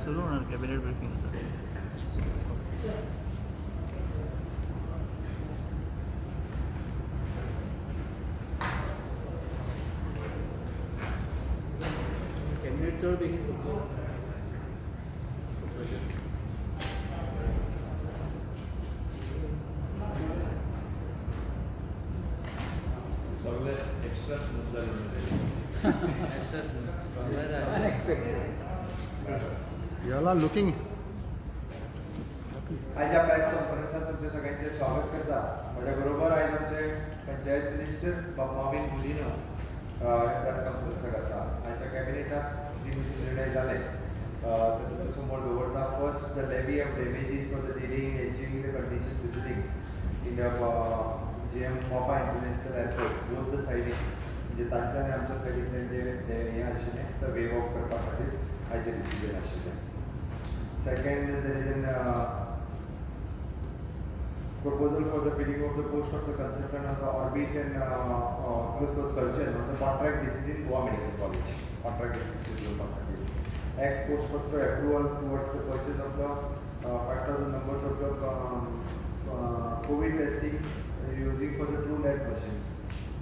सुरू होणार cabinet briefing आता. कॅबिनेटचं देखील सगळे एक्स्ट्रा स्मूथ याला लुकिंग आजच्या प्रेस कॉन्फरन्सात तुमचे सगळ्यांचे स्वागत करता. माझ्या बरोबर आज आमचे पंचायत मिनिस्टर माविन मुदीनो प्रेस कॉन्फरन्साक आसा. आजच्या कॅबिनेटात जी निर्णय जाले तुमच्या समोर दवरता. First the levy of damages for the delaying achieving the condition proceedings in the GM Mopa international airport both the सायडीन म्हणजे तांच्यानी आमच्या सायडींतल्यान जे हें आशिल्लें तें वेव ऑफ करपा खातीर आयचें डिसिजन आशिल्लें. Second there is an proposal for the filling of the post of the consultant on the orbit and surgeon on the contract basis in Goa Medical College. Contract basis is Goa Medical. Ex post facto approval towards the purchase of the 5,000 numbers of the COVID testing using for the True Net machines.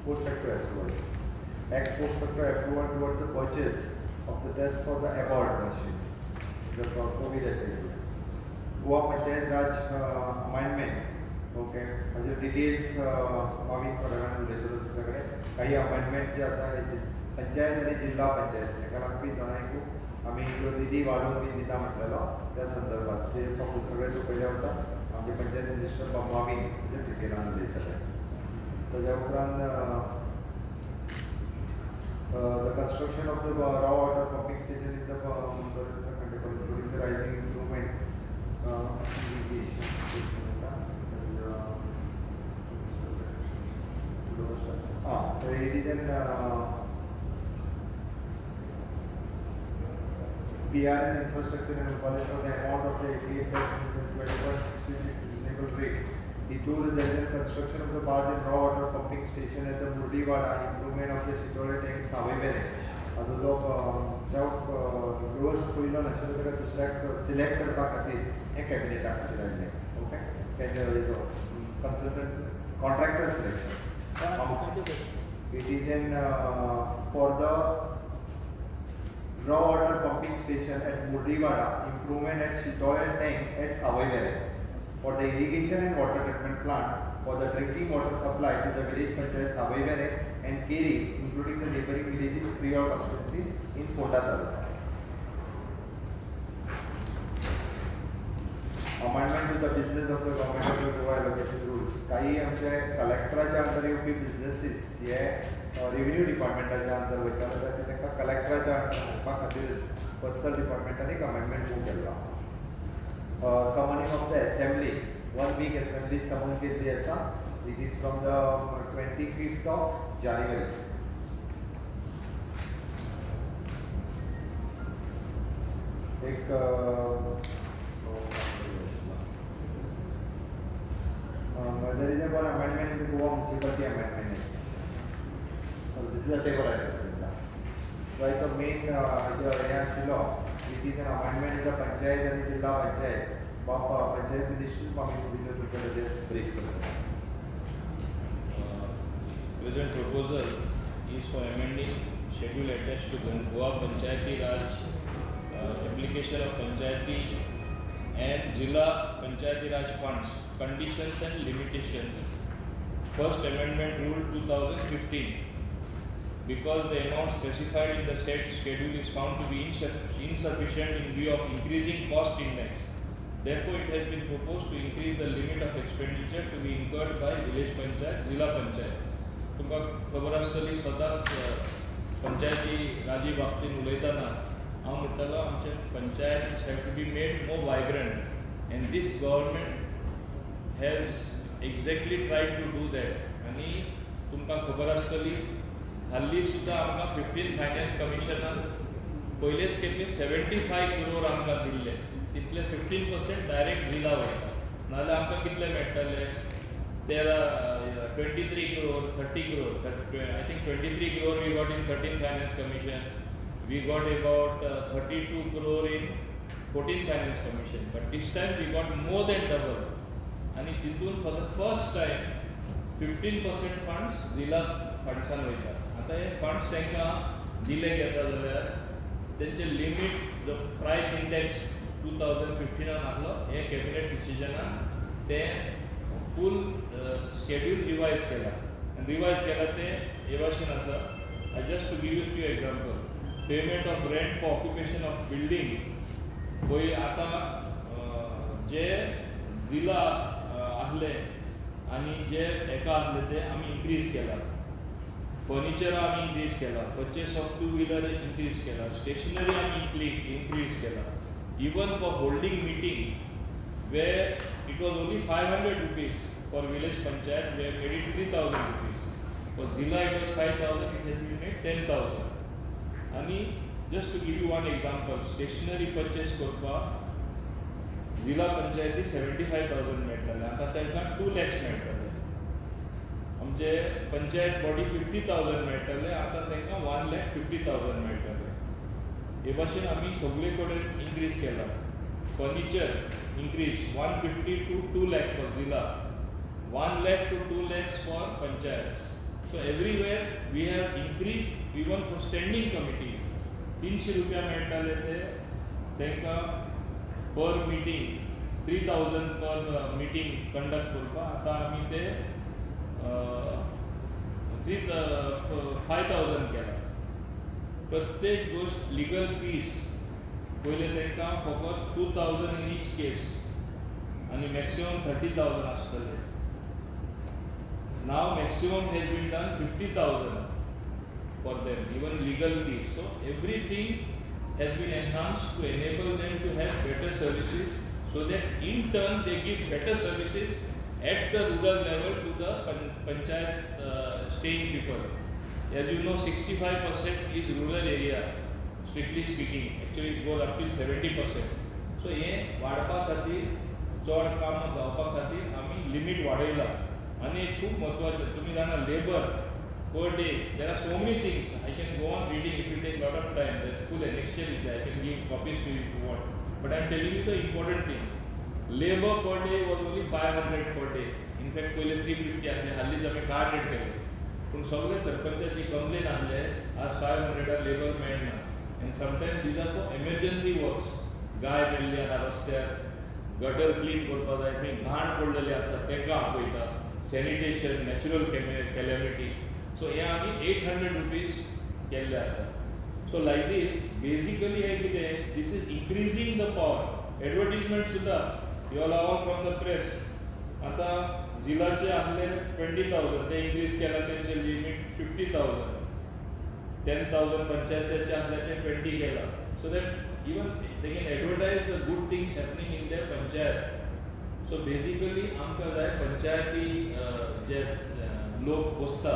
Post facto approval. Ex post facto approval towards the purchase of the test for the Abbott machine. The COVID testing. Goa Panchayat Raj amendment. Okay म्हणजे details मागीर थोड्या वेळान उलयतलो तुमचे कडेन. काही amendments जे आसा पंचायत आनी जिल्हा पंचायत हेका लागपी दोनांयकूय आमी निधी वाडोवन बी दिता म्हटलेलो त्या संदर्भात जे सगळे पयले वता आमचे पंचायत मिनिस्टर माविन म्हणजे डिटेलान उलयतले. ताज्या उपरांत the construction of the raw water pumping station is the rising improvement it is an PRN infrastructure and college for the amount of the 88,2166 reasonable rate. There is a construction of the barge and raw water pumping station at the Murdiwada, improvement of the Shitole tanks, however, lowest पयलो नाशिल्लो ताका दुसऱ्याक select करपा खातीर हें कॅबिनेटा खातीर हाडलें. Okay consultants contractor selection. It is then for the raw water pumping station at Murdiwada, improvement at Shitole tank at Savaivere, for the irrigation and water treatment plant, for the drinking water supply to the village panchayat Savaivere and Keri, including the neighboring villages free of constituency in Fonda Taluka. Amendment to the business of the government of the Goa allocation rules. काही आमचे कलेक्टराच्या under येवपी businesses हे revenue डिपार्टमेंटाच्या under वयता जाल्यार तांकां कलेक्टराच्या under हाडपा खातीरच personal डिपार्टमेंटान एक अमेंडमेंट मूव केल्लो. Summoning of the assembly 1 week assembly summon केल्ली आसा. It is from the 25th of January. एक there is one amendment in the Goa Municipality Amendment Act. So this is a table item. So the main it is an amendment in the Panchayat and the Jilla Panchayat. Panchayat Ministry brief. Present proposal is for amending schedule attached to the Goa Panchayati Raj application of Panchayati and Jilla Panchayati Raj funds, conditions and limitations. First Amendment Rule 2015. Because the amount specified in the said schedule is found to be insufficient in view of increasing cost index, therefore it has been proposed to increase the limit of expenditure to be incurred by village panchayat, Jilla Panchayat. तुमकां खबर आसतली सदांच पंचायती राजी बाबतींत उलयतना हांव म्हणटालो आमचे panchayat have to be made more vibrant and this government has exactly tried to do that. आनी तुमकां खबर आसतली हाल्ली सुद्दां आमकां 15th फायनान्स कमिशनान पयलेच खेपे 75 crore आमकां दिल्ले. तितले 15% डायरेक्ट जिला वयता. नाजाल्यार आमकां कितले मेळटले 23 crore, 30 crore. I think 23 crore we got in 13th Finance Commission. We got about 32 crore in 14 finance commission, but this time we got more than double. आणि तितून for the first time 15% funds जिल्हा फंड्सान वयता. आता हे funds तांकां दिले घेता जाल्यार तेंचे लिमीट जो प्रायस इंडेक्स 2015 आसलो हे कॅबिनेट डिसिजनान ते फूल शेड्यूल रिवायज केला. रिवायज केला ते हे भाशेन आसा. I just to give you few example. Payment of rent for occupation of building पयलीं आतां जे जिल्हा आसले आनी जे हेका आसले ते आमी इन्क्रीज केला. फर्निचर आमी इन्क्रीज केला. Purchase of two wheeler increase केला. स्टेशनरी आमी इन्क्रीज केला. Even for holding meeting where it was only 500 rupees for village panchayat, we have made it 3,000 rupees. For Zilla it was 5,000, it has been made 10,000. And just to give you one example, stationery purchase करपाक Zilla panchayati 75,000 मेळटले. आता तांकां 2 lakhs मेळटले. आमचे panchayat body 50,000 मेळटले. आता तांकां 1,50,000 मेळटले. हे भाशेन आमी सगळे कडेन इन्क्रीज केला. Furniture increase 150 to 2 lakh for Zilla, 1 lakh to 2 lakhs for panchayats. So everywhere we have increased. Even for standing committee 300 रुपया मेळटाले ते तांकां पर मीटिंग 3,000 पर मीटिंग कंडक्ट करपाक आतां आमी ते 5,000 केला. प्रत्येक गोष्ट लिगल फीस पहिले तांकां फकत 2,000 in each case आणि maximum 30,000 आसतले. Now maximum has been done 50,000 for them, even legal fees. So everything has been enhanced to enable them to have better services, so that in turn they give better services at the rural level to the panchayat staying people. As you know, 65% is rural area. Strictly speaking, actually it goes up till 70%. So हे वाडपा खातीर चड काम जावपा खातीर आमी limit वाडयला. आनी एक खूब म्हत्वाचें, तुमी जाणा labour per day, there are so many things. I can go on reading, it will take a lot of time. The full annexure is there. I can give copies to you if you want. But I am telling you the important thing. Labor per day was only 500 per day. In fact, पहिले 350 आसले, हालींच आमी 500 केले. पूण सगळे सरपंचाची complain आसले आज 500 labour मेळना. And sometimes these are for emergency works. गाय मेल्ली आसा रस्त्यार, गटर क्लीन करपा जाय, खंय घाण पडलेली आसा तेंकां आपयता, सॅनिटेशन, नॅचरल कॅलॅमिटी. सो हे आमी 800 रुपीज केल्ले आसा. सो लायक दीस बेसिकली हे कितें, this is increasing the power. Advertisement सुद्दां you all all from the press. आतां जिल्हाचे आसले 20,000 ते इन्क्रीज केला तेंचे लिमीट 50,000. 10,000 पंचायतीचे आसले ते 20 केला. So that even they can advertise the good things happening in their panchayat. So basically आमकां जाय पंचायती जे लोक बसता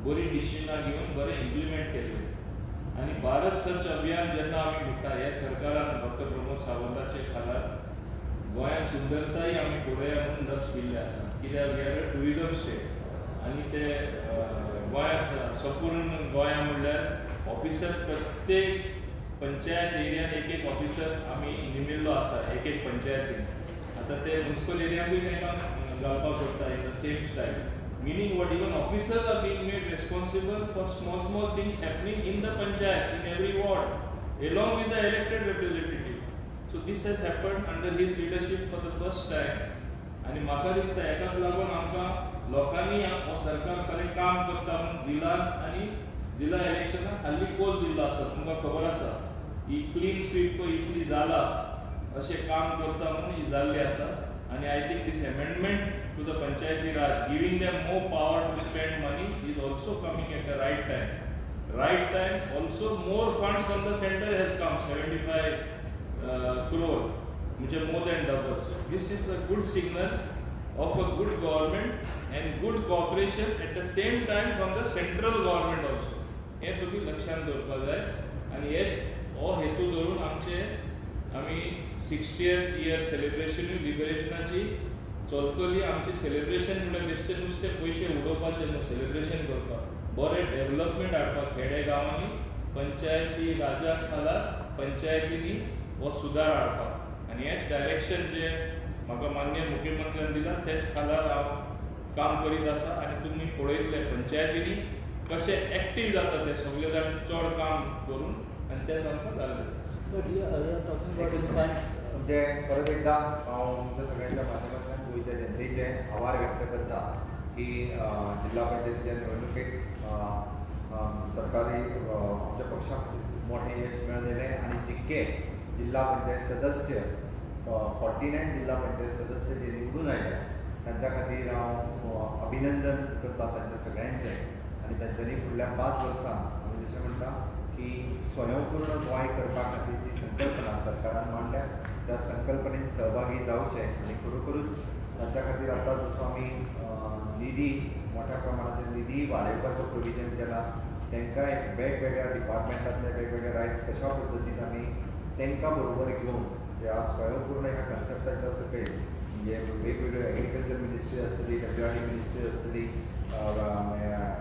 बरी डिसिजनां घेवन बरें इम्प्लिमेंट केले. आनी भारत सर्च अभियान जेन्ना आमी म्हणटा, ह्या सरकारान डॉक्टर प्रमोद सावंताचे खाला गोंयांत सुंदरताय आमी पळोवया म्हणून लक्ष दिल्लें आसा. कित्याक we are a tourism state आनी ते गोंयांत संपूर्ण गोंया म्हणल्यार ऑफिसर प्रत्येक पंचायत एरियान एक ऑफिसर आमी नेमिल्लो आसा एक पंचायतीन. आतां ते म्युनिसिपल एरियाकूय तांकां घालपाक पडटा in the same style. Meaning what, even officers are being made responsible for small things happening in the panchayat, in every ward, along with the elected representative. So this has happened under his leadership for the first time. आणि म्हाका दिसता हेकाच लागून आमकां लोकांनी हो सरकार खरें काम करता म्हणून जिल्ह्यात आनी जिल्हा इलेक्शनाक हाल्ली पोल दिल्लो आसा. तुमकां खबर आसा ही क्लीन स्वीप पळय इतली जाला अशें काम करता म्हणून ही जाल्ली आसा. And I think this amendment to the Panchayati Raj, giving them more power to spend money, is also coming at the right time. Right time, also more funds from the center has come, 75 crore, which are more than double. So this is a good signal of a good government and good cooperation at the same time from the central government also. हे तुम्ही लक्षात दवरपाक जाय. आणि हेच हो हेतू धरून आमी 60th इयर सेलिब्रेशन लिबरेशनाची चलतली. आमची सेलिब्रेशन म्हणल्यार बेश्टे नुसते पयशे उडोवपाचे न्हू, सेलिब्रेशन करपाक बरें डेव्हलपमेंट हाडपाक खेडे गांवांनी पंचायती राजा खाला पंचायतींनी हो सुदार हाडपाक आनी हेच डायरेक्शन जे म्हाका माननीय मुख्यमंत्र्यान दिला तेच खाला हांव काम करीत आसा आनी तुमी पळयतले पंचायतींनी कशें एक्टीव जाता ते सगळे जाण चड काम करून आनी तेच आमकां जालें. But you are talking about in funds. म्हणजे परत एकदा हांव तुमच्या सगळ्यांच्या माध्यमांतल्यान गोंयच्या जनतेचे आभार व्यक्त करता की जिल्हा पंचायतीच्या निवडणुकेक सरकारी आमच्या पक्षाक खूब मोठें यश मेळयलें आनी जितके जिल्हा पंचायत सदस्य 49 जिल्हा पंचायत सदस्य जे निवडून आयले तांच्या खातीर हांव अभिनंदन करता तांच्या सगळ्यांचें आनी तांच्यांनी फुडल्या 5 वर्सां आमी जशें म्हणटा की स्वयंपूर्ण गोंय करपा खातीर जी संकल्पना सरकारान मांडल्या त्या संकल्पनेत सहभागी जावचे आनी खरोखरूच तांच्या खातीर आतां जसो आमी निधी मोठ्या प्रमाणांत निधी वाडोवपाचो प्रोविजन केला तांकां वेगवेगळ्या डिपार्टमेंटांतले वेगवेगळे रायट्स कशा पद्दतीन आमी तांकां बरोबर घेवन जे आज स्वयंपूर्ण ह्या कन्सेप्टाच्या सकयल म्हणजे वेगवेगळ्यो एग्रीकल्चर मिनिस्ट्री आसतली, WRD मिनिस्ट्री आसतली,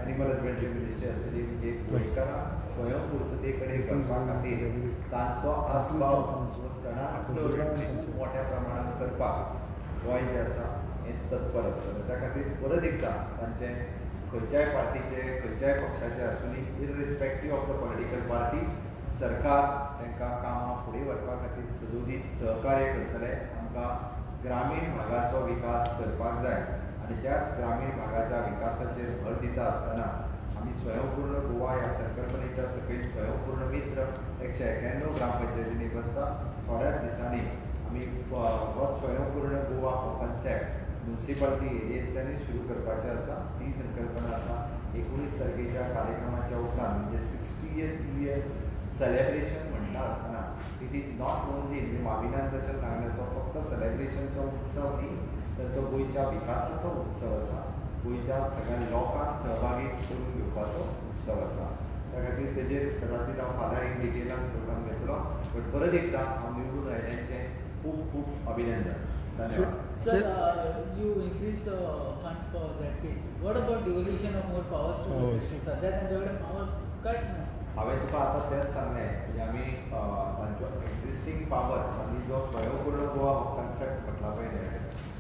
एनिमल हजबंड्री मिनिस्ट्री आसतली, म्हणजे गोंयकारां स्वयंपूर्तते कडेन करपा खातीर तांचो आस्पाव चडांत चड मोठ्या प्रमाणांत करपाक गोंय जें आसा हें तत्पर आसता. त्या खातीर परत एकदां तांचें खंयच्याय पार्टीचे खंयच्याय पक्षाचे आसूनी इररिस्पेक्टीव ऑफ द पॉलिटिकल पार्टी सरकार तांकां कामां फुडें व्हरपा खातीर सदोदीत सहकार्य करतले. आमकां ग्रामीण भागाचो विकास करपाक जाय आनी त्याच ग्रामीण भागाच्या विकासाचेर भर दिता आसतना आमी स्वयंपूर्ण गोवा ह्या संकल्पनेच्या सकयल स्वयंपूर्ण मित्र 191 ग्रामपंचायतींनी बसता. थोड्याच दिसांनी आमी हो स्वयंपूर्ण गोवा हो कन्सेप्ट म्युनिसिपालिटी एरियेंतल्यानूय सुरू करपाचें आसा. ही संकल्पना आसा 19 तारखेच्या कार्यक्रमाच्या उपरांत म्हणजे 60th इयर सेलेब्रेशन म्हणटा आसतना इट इज नॉट ओनली म्हणजे माविनान जशें सांगलें तो फक्त सेलेब्रेशनचो उत्सव न्ही तर तो गोंयच्या विकासाचो उत्सव आसा. गोंयच्या सगळ्या लोकांक सहभागी करून घेवपाचो उत्सव आसा. त्या खातीर तेजेर कदाचित हांव फाल्यां एक डिटेलान प्रोग्राम घेतलो. बट परत एकदां हांव निवडून आयल्यांचें खूब खूब अभिनंदन. धन्यवाद. Sir, you increased the funds for that case. What about devolution of more powers to the state? सध्या त्यांच्याकडे powers काहीच नाही. हांवें तुका आतां तेंच सांगलें म्हणजे आमी तांच्यो एक्झिस्टींग पावर्स आनी जो स्वयंपूर्ण गोवा हो कन्सेप्ट म्हटला पळय न्ही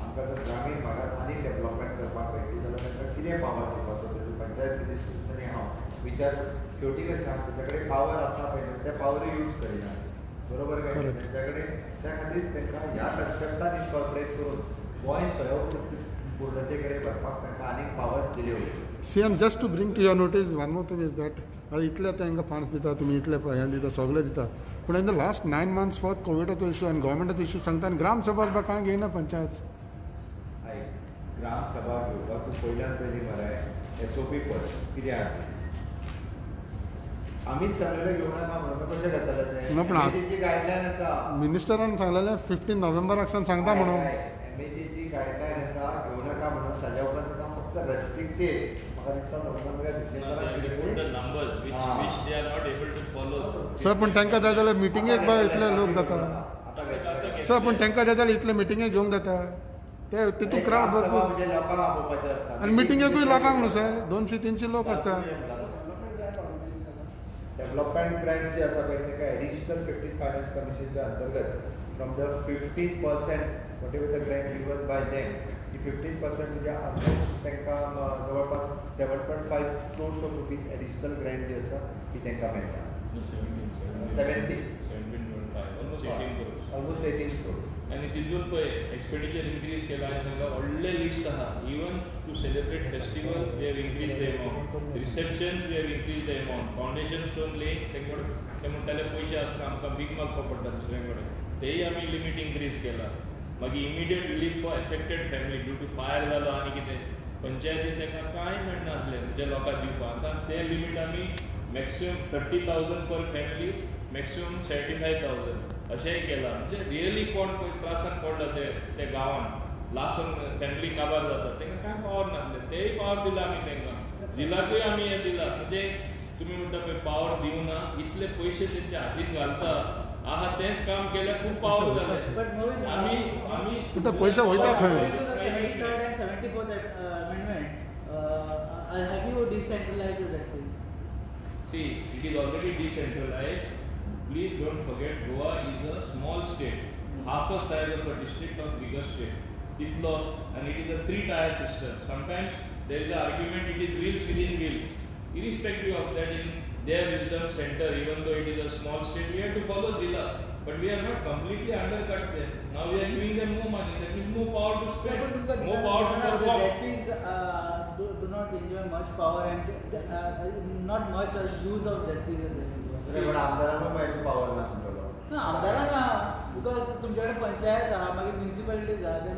आमकां जर ग्रामीण भागांत आनी डेवलपमेंट करपाक मेळटली जाल्यार तांकां कितें पावर दिवपाचो तेजो पंचायत मिनिस्टर्सांनी हांव विचार शेवटी कशें आसा तेच्या कडेन पावर आसा पळय ते पावर यूज करिना बरोबर काय तेच्या कडेन त्या खातीर तांकां ह्या कन्सेप्टान इनकॉर्पोरेट करून गोंय स्वयंपूर्णते कडेन व्हरपाक तांकां आनीक पावर्स दिल्यो वयतल्यो. CM, just to bring to your notice, one more thing is that इतले तांकां फंड्स दिता तुमी इतले हें दिता सगळे दिता पूण इन द लास्ट 9 months फक्त कोविडाचो इशू आनी गव्हर्मेंटाचो इशू सांगता आनी ग्राम सभा सुद्दां कांय घेयना पंचायत. ग्राम सभा घेवपाक तूं पयल्यान पयलीं मरे SOP पळय कितें आसा आमीच सांगलेलें घेवं नाका म्हणून कशें जातालें तें. ना, पूण MHAची गायडलायन आसा. मिनिस्टरान सांगलेलें 15 नोव्हेंबराक सांगता म्हणून. MHAची गायडलायन आसा घेवं नाका म्हणून ताज्या उपरांत ताका फक्त रेस्ट्रिक्टेड म्हाका दिसता नोव्हेंबर सर पूण तांकां जाय जाल्यार मिटिंगेक बाय इतले लोक जाता. सर पूण तांकां जाय जाल्यार इतले मिटिंगेक घेवंक जाता ते तितून क्रावड भरपूर म्हणजे लोकांक आपोवपाचें आसता आनी मिटिंगेकूय लोकांक न्हू सर 200-300 लोक आसता. डेव्हलपमेंट ग्रांट्स जे आसा पळय ताका एडिशनल 15th फायनान्स कमिशनच्या अंतर्गत from the 15% whatever the grant given by them ही 15% म्हणजे ऑलमोस्ट तांकां जवळपास 7.5 crores of rupees additional grant जी आसा ती तांकां मेळटा. 18 crores. आणि तितून पळय एक्सपेंडिचर इन्क्रीज केला आनी तांकां व्हडले लिस्ट आहा. Even to celebrate festival we have increase the amount, receptions we have increase the amount, foundation stone laying ते म्हणटाले पयशे आसता आमकां भीक मागपाक पडटा दुसरे कडेन तेय आमी लिमीट इन्क्रीज केला. मागीर immediate relief for affected family due to fire जालो आनी कितें पंचायतीन तांकां कांय मेळनासलें म्हणजे लोकांक दिवपाक. आतां तें लिमीट आमी मॅक्सिमम 30,000 पर फॅमिली मॅक्सिमम 75,000 अशेंय केलां. म्हणजे रियली कोण त्रासान पडला ते गांवांत लासून फॅमिली काबार जाता तांकां कांय पावर नासलें तेय पावर दिला आमी तांकां. जिलाकूय आमी हें दिलां म्हणजे तुमी म्हणटा पळय पावर दिवना इतले पयशे तेंच्या हातीन घालता आहा तेंच काम केल्यार खूब पावर जालें. आमी पयशे वयता खंय. 73rd and 74th amendment, have you decentralized that please? See, it is already decentralized. please don't forget Goa is a small state, half the size of a district of bigger state. Titlo, and it is a 3-tier system. Sometimes there is an argument it is wheels within wheels. Irrespective of that, in their wisdom center, even though it is a small state, we have to follow Zilla. But we are not completely undercut them. Now we are giving them more money, that means more power to spend, more power to perform. ZPs do not enjoy much power and not much use of ZPs. पण आमदारांना पाहिजे power ना तुमच्याकडं. ना आमदारांना because तुमच्याकडे पंचायत आहा मागीर म्युनिसिपालिटीज आहा देन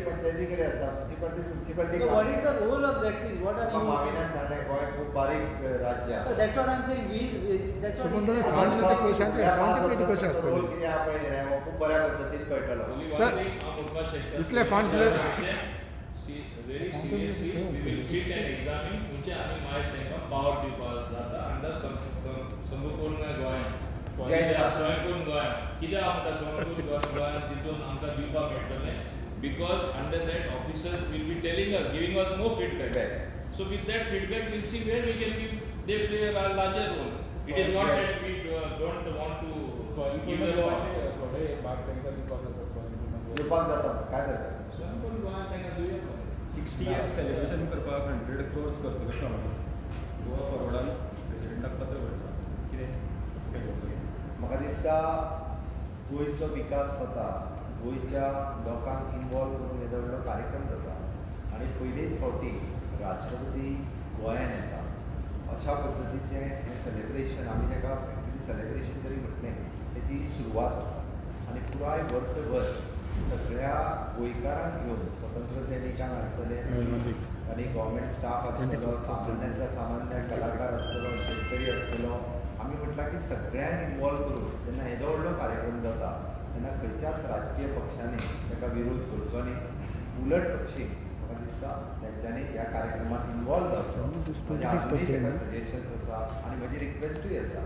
पंचायती कितें आसता municipality what is the role of ZPs what are you मामिनान सांगलें गोंय खूब बारीक राज्य आहा. That's what I am saying we that's So, what पण accountability कशी असतली? रोल कितें आहा पळय न्ही रे हो खूब बऱ्या पद्दतीन कळटलो. Only Sir, one thing, हम उनका check इतले funds See, very seriously, we will sit and examine which आम्ही माहित तांकां power दिवपाक जाता under संपूर्ण गोंयांत. स्वयंपूर्ण गोंयांत. कित्याक आमकां स्वयंपूर्ण गोंयांत तितून आमकां दिवपाक मेळटलें? Because under that officers will be telling us, giving us more feedback. So with that feedback, we'll see where we can give. They play a larger role. It is not that we don't want to give them दिवपाक जाता काय जाता. स्वयंपूर्ण गोंयांत तांकां दिवया. 60 years celebration करपाक 100 crores खर्च करता गोवा फॉरवर्डान प्रेसिडेंटाक पत्र बरयता कितें म्हाका दिसता गोंयचो विकास जाता, गोंयच्या लोकांक इनवॉल्व करून येदो व्हडलो कार्यक्रम जाता आनी पयलेच फावटी राष्ट्रपती गोंयांत येता. अशा पद्दतीचें हें सेलेब्रेशन आमी जेका एक्चुली सेलेब्रेशन जरी म्हटलें तेची सुरवात आसा आनी पुराय वर्सभर सगळ्या गोंयकारांक घेवन स्वतंत्र सैनिकांक आसतले आनी गव्हर्मेंट स्टाफ आसतलो, सामान्यांतल्या सामान्य कलाकार आसतलो, शेतकरी आसतलो, आमी म्हटलां की सगळ्यांक इनवॉल्व करून जेन्ना येदो व्हडलो कार्यक्रम जाता तेन्ना खंयच्याच राजकीय पक्षांनी ताका विरोध करचो न्ही. उलट पक्षी म्हाका दिसता तेंच्यांनी ह्या कार्यक्रमात इनवॉल्व जावचो. म्हणजे आजुनूय ताका सजेशन्स आसा आनी म्हजी रिक्वेस्टूय आसा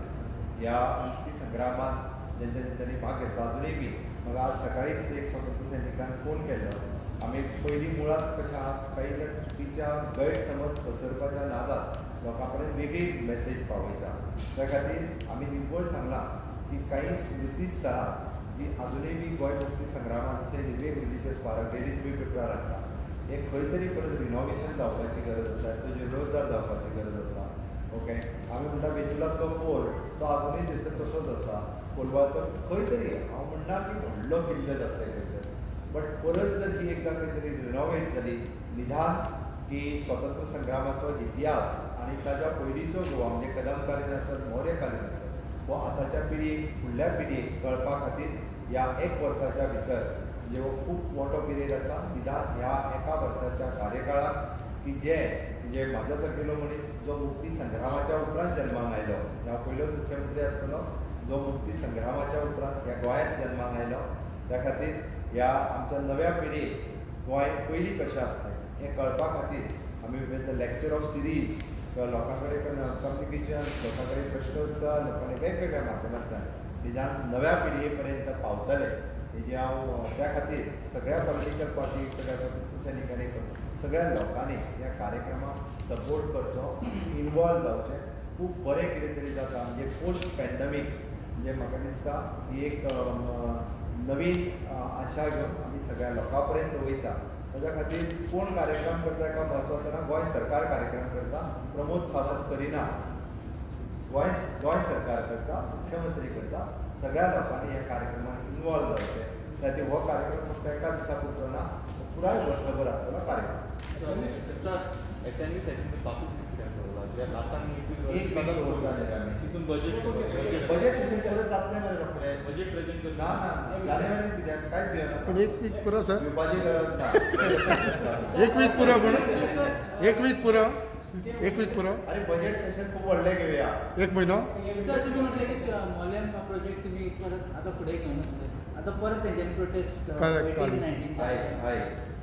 ह्या मुक्ती संग्रामात जेंच्यांनी भाग घेतला अजुनूय बी. म्हाका आज सकाळीच एक स्वतंत्र सैनिकान फोन केल्लो. आमी पयलीं मुळात कशें आहा काही जण चुकीच्या गैरसमज पसरपाच्या नादात लोकां कडेन वेगळी मॅसेज पावयता. त्या खातीर आमी निव्वळ सांगलां की काही स्मृती स्थळां जी अजुनूय बी गोंय मुक्ती संग्रामात जशें हिरवे रिलीजियस पार्क डेली तुमी पेपरार हाडटा हे खंय तरी परत रिनोवेशन जावपाची गरज आसा, तो जीर्णोद्धार जावपाची गरज आसा. ओके, आमी म्हणटा बेतुलांतलो फोर्ट तो अजुनूय थंयसर तसोच आसा. कोलवाचो खंय तरी हांव म्हणना की व्हडलो किल्लो जातले थंयसर, बट परत जर ही एकदां खंय तरी रिनोवेट जाली निदान की स्वतंत्र संग्रामाचो इतिहास आनी ताच्या पयलींचो गोवा म्हणजे कदमकालीन आसत मौर्यकालीन आसत हो आतांच्या पिळगेक फुडल्या पिळगेक कळपा खातीर ह्या एक वर्साच्या भितर म्हणजे हो खूब मोठो पिरियड आसा. निदान ह्या एका वर्साच्या कार्यकाळात की जे म्हणजे म्हाज्या सारकेलो मनीस जो मुक्ती संग्रामाच्या उपरांत जल्माक आयलो, ह्या पयलोच मुख्यमंत्री आसतलो जो मुक्ती संग्रामाच्या उपरांत ह्या गोंयांत जल्माक आयलो, त्या खातीर ह्या आमच्या नव्या पिळगेक गोंय पयलीं कशें आसलें हें कळपा खातीर आमी विथ लॅक्चर ऑफ सिरीज लोकां कडेन कम्युनिकेशन, लोकां कडेन प्रश्नोत्तर, लोकांनी वेगवेगळ्या माध्यमांतल्यान निदान नव्या पिळगे पर्यंत पावतले हेजी हांव त्या खातीर सगळ्या पॉलिटिकल पार्टी, सगळ्या स्वतंत्र सैनिकांनी, सगळ्या लोकांनी ह्या कार्यक्रमाक सपोर्ट करचो, इनवॉल्व जावचें. खूब बरें कितें तरी जाता म्हणजे पोस्ट पॅन्डमीक म्हणजे म्हाका दिसता ही एक नवीन आशा घेवन आमी सगळ्या लोकां पर्यंत वयता. ताच्या खातीर कोण कार्यक्रम करता हेका म्हत्व ना, गोंय सरकार कार्यक्रम करता, प्रमोद सावंत करिना, गोंय सरकार करता, मुख्यमंत्री करता. सगळ्या लोकांनी ह्या कार्यक्रमात इनवॉल्व जावचें. त्याचे हो कार्यक्रम फक्त एका दिसा पुरतो ना, पुराय वर्सभर आसतलो कार्यक्रम. एक वीक दवरताले रे आमी. बजेट सेशन परत जातलें मरे रोखडें. बजेट प्रेजेंट ना ना जानेवारीत कित्याक कांयच भियेना. पण एक वीक पुरो सर, भिवपाची गरज ना. एक वीक पुरो पण एक वीक पुरो अरे बजेट सेशन खूप व्हडलें घेवया. एक म्हयनो सर तुम्ही म्हटलं की मॉलेम प्रोजेक्ट तुम्ही परत आता पुढे घेऊन आता परत त्यांच्यानी प्रोटेस्ट Correct. हाय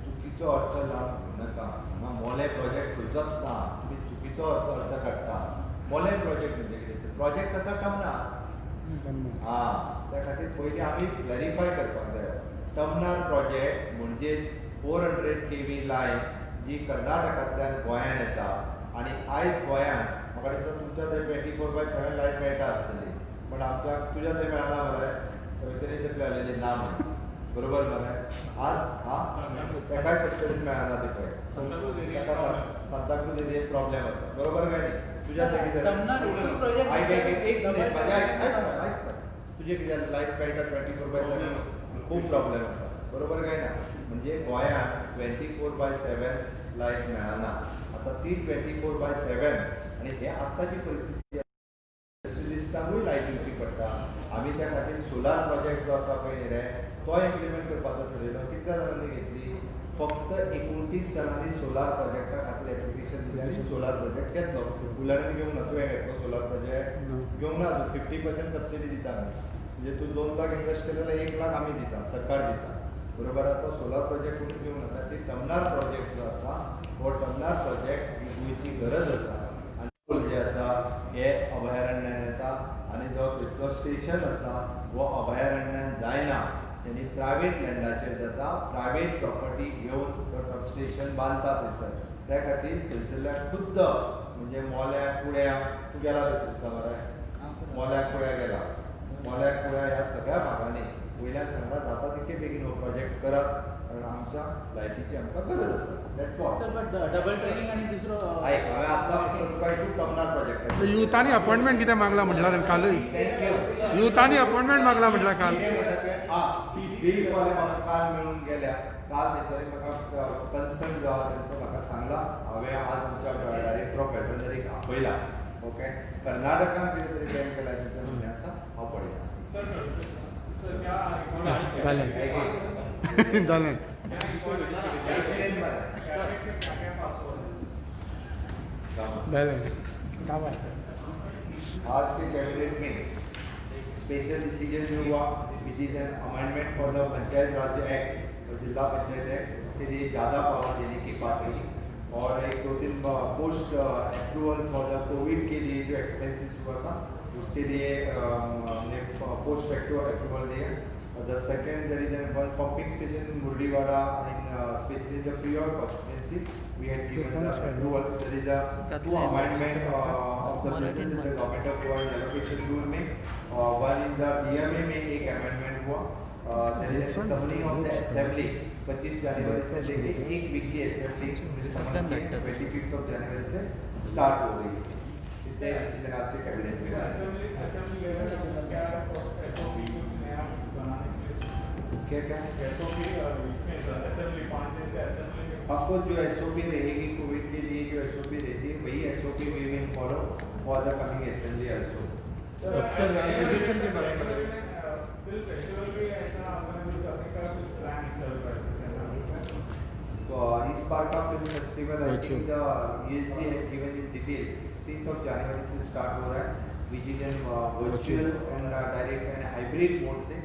चुकीचो अर्थ लावन नाका. हांगा मोले प्रोजेक्ट खंयचोच ना. तुमी चुकीचो अर्थ काडटा. मोले प्रोजेक्ट म्हणजे कितें? प्रोजेक्ट आसा टमना. त्या खातीर पयलीं आमी क्लॅरिफाय करपाक जाय. टमनार प्रोजेक्ट म्हणजे 400 kV लायन जी कर्नाटकांतल्यान गोंयांत येता आनी आयज गोंयांत म्हाका दिसता तुमच्या थंय 24/7 लायट मेळटा आसतली. पण आमच्या तुझ्या ते मेळाना मरे खंय तकले आलेली ना म्हणून बरोबर मरे आज हा एकाच सत्तरीत मेळाना ते पळय सांताक्रूज एरियेत प्रॉब्लेम आसा बरोबर काय न्ही तुझ्या ते कितें तमनार एकूच project एक मिनिट माझ्या ऐक तुझे कितें लायट पेटता 24/7 खूब प्रॉब्लेम आसा बरोबर काय ना म्हणजे गोंयांत 24/7 लायट मेळना आता ती 24/7 आणि हे आत्ताची परिस्थिती इंडस्ट्रियलिस्टांकूय लायट दिवची पडटा आमी त्या खातीर सोलार प्रोजेक्ट जो आसा पळय न्ही रे तो इम्प्लिमेंट करपाचो ठरयलो कितल्या जाणांनी घेतली फक्त 29 जाणांनी सोलार प्रोजेक्टा खातीर एप्लिकेशन दिली आनी सोलार प्रोजेक्ट घेतलो उलयन घेवंक ना तुवें घेतलो सोलार प्रोजेक्ट घेवंक ना तूं 50% सबसिडी दिता आमी म्हणजे तूं 2 लाख इन्वेस्ट केलें जाल्यार 1 लाख आमी दिता सरकार दिता बरोबर आतां सोलार प्रोजेक्ट कोणी घेवंक नाका ती टमनार प्रोजेक्ट जो आसा हो टमनार प्रोजेक्ट ही गोंयची गरज आसा आनी पूल जे आसा हे अभयारण्यान येता आनी जो तितलो स्टेशन आसा हो अभयारण्यान जायना तेणी प्रायवेट लँडाचेर जाता प्रायवेट प्रॉपर्टी घेवन तो स्टेशन बांदता थंयसर त्या खातीर थंयसरल्या खुद्द म्हणजे मोल्या कुळ्या तूं गेला तसो दिसता मरे मोल्या कुळ्या गेला मोल्या कुळ्या ह्या सगळ्या भागांनी वयल्यान सांगला जाता तितके बेगीन हो प्रोजेक्ट करात कारण आमच्या लायटीची आमकां गरज आसा दॅट्स ऑल डबल ट्रेनिंग आणि दुसरो हांवें आतां फक्त तुका एक टमनार प्रोजेक्ट युथांनी अपॉइंटमेंट कितें मागला म्हटलं त्यांनी कालूय थँक्यू युथांनी अपॉइंटमेंट मागला म्हटलं काल बिल वाले म्हाका काल मेळून गेल्या काल तेंच्यांनी म्हाका कन्सर्न जो आहा तेंचो म्हाका सांगला हांवें आज आमच्या डायरेक्टर ऑफ वेटरनरीक आपयला ओके कर्नाटकान कितें तरी बॅन केला तेंचें म्हणणें आसा हांव पळयता जालें जालें जालें आज के कैबिनेट में स्पेशल डिसीजन जो हुआ which is an amendment for the panchayat Raj act और जिला पंचायत एक्ट उसके लिए ज़्यादा पावर देने की बात हुई और एक 2-3 post approval for the COVID के लिए जो एक्सपेंसेस हुआ था उसके लिए हमने पोस्ट अप्रूवल दिए the second there is an one pumping station in Murliwada in specially the Priol constituency we had given the approval there is a two amendment of the business in the government of Goa allocation rule में one in the DMA में एक amendment हुआ there is summoning of the assembly 25 January से लेके एक weak की assembly 25 of January से start हो रही है इससे डिसीजन आज के कैबिनेट में क्या ऑफकोर्स जो एसओपी रहेगी कोविड के लिए जो एसओपी रहती है वही SOP we will follow for the coming assembly also इस बार का film festival I think the ESG have given in detail 16th of January से स्टार्ट हो रहा है which is an virtual and direct and hybrid mode say